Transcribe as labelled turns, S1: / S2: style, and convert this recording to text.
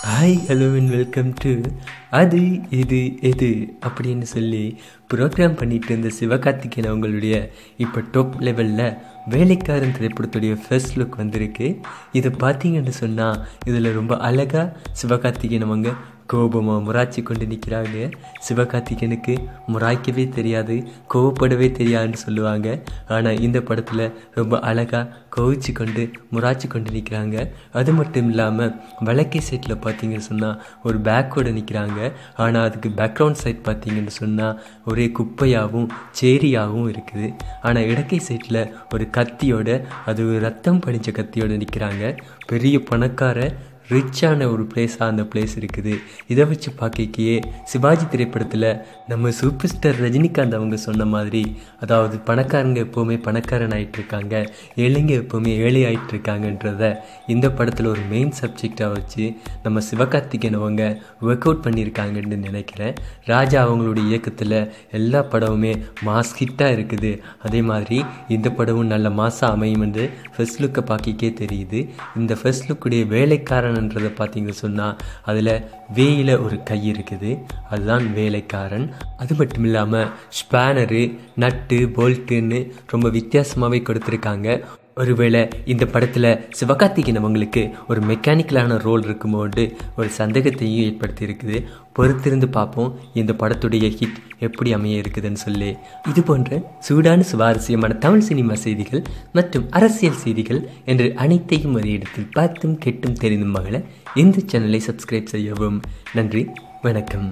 S1: Hi hello and welcome to அது இது எது அப்படின்னு சொல்லி ப்ரோக்ராம் பண்ணிட்டு இருந்த சிவகார்த்திகேயன் அவங்களுடைய இப்போ டாப் லெவலில் வேலைக்காரன் திரைப்படத்துடைய ஃபர்ஸ்ட் லுக் வந்திருக்கு. இதை பார்த்தீங்கன்னு சொன்னால் இதில் ரொம்ப அழகாக சிவகார்த்திகேயன் அவங்க கோபமாக முராய்ச்சி கொண்டு நிற்கிறாங்க. சிவகார்த்திகேயனுக்கு முராய்க்கவே தெரியாது, கோவப்படவே தெரியாதுன்னு சொல்லுவாங்க. ஆனால் இந்த படத்தில் ரொம்ப அழகாக கோவிச்சு கொண்டு முராய்ச்சி கொண்டு நிற்கிறாங்க. அது மட்டும் இல்லாமல் வழக்கை சைட்டில் பார்த்தீங்கன்னு சொன்னால் ஒரு பேக்கோடு நிற்கிறாங்க. ஆனால் அதுக்கு பேக்ரவுண்ட் சைட் பார்த்தீங்கன்னு சொன்னால் ஒரே குப்பையாகவும் சேரியாகவும் இருக்குது. ஆனால் இடக்கை சைட்டில் ஒரு கத்தியோட, அது ஒரு ரத்தம் படித்த கத்தியோடு நிற்கிறாங்க. பெரிய பணக்கார ரிச்சான ஒரு பிளேஸாக அந்த பிளேஸ் இருக்குது. இதை வச்சு பார்க்கையே சிவாஜி திரைப்படத்தில் நம்ம சூப்பர் ஸ்டார் ரஜினிகாந்த் அவங்க சொன்ன மாதிரி, அதாவது பணக்காரங்க எப்போவுமே பணக்காரன் ஆகிட்டுருக்காங்க, ஏழைங்க எப்போவுமே ஏழை ஆகிட்டுருக்காங்கன்றத இந்த படத்தில் ஒரு மெயின் சப்ஜெக்டாக வச்சு நம்ம சிவகார்த்திகேயன் அவங்க ஒர்க் அவுட் பண்ணியிருக்காங்கன்னு நினைக்கிறேன். ராஜா அவங்களுடைய இயக்கத்தில் எல்லா படமுமே மாஸ் ஹிட்டாக இருக்குது. அதே மாதிரி இந்த படமும் நல்ல மாசாக அமையும் என்று ஃபர்ஸ்ட் லுக்கை பார்க்கே தெரியுது. இந்த ஃபர்ஸ்ட் லுக்குடைய வேலைக்காரன் ன்றதை பார்த்தீங்க சொன்னால் அதில் வேயில ஒரு கை இருக்குது, அதுதான் வேலைக்காரன். அது மட்டும் இல்லாமல் ஸ்பேனரு, நட்டு, போல்ட்டுன்னு ரொம்ப வித்தியாசமாகவே கொடுத்துருக்காங்க. ஒருவேளை இந்த படத்தில் சிவகார்த்திகேயன் அவங்களுக்கு ஒரு மெக்கானிக்கலான ரோல் இருக்குமோண்டு ஒரு சந்தேகத்தையும் ஏற்படுத்தி இருக்குது. பொறுத்திருந்து பார்ப்போம் இந்த படத்துடைய ஹிட் எப்படி அமைய இருக்குதுன்னு சொல்லி. இது போன்ற சூடான சுவாரஸ்யமான தமிழ் சினிமா செய்திகள் மற்றும் அரசியல் செய்திகள் என்று அனைத்தையும் ஒரு இடத்தில் பார்த்தும் கேட்டும் தெரிந்தும் மகள இந்த சேனலை சப்ஸ்கிரைப் செய்யவும். நன்றி, வணக்கம்.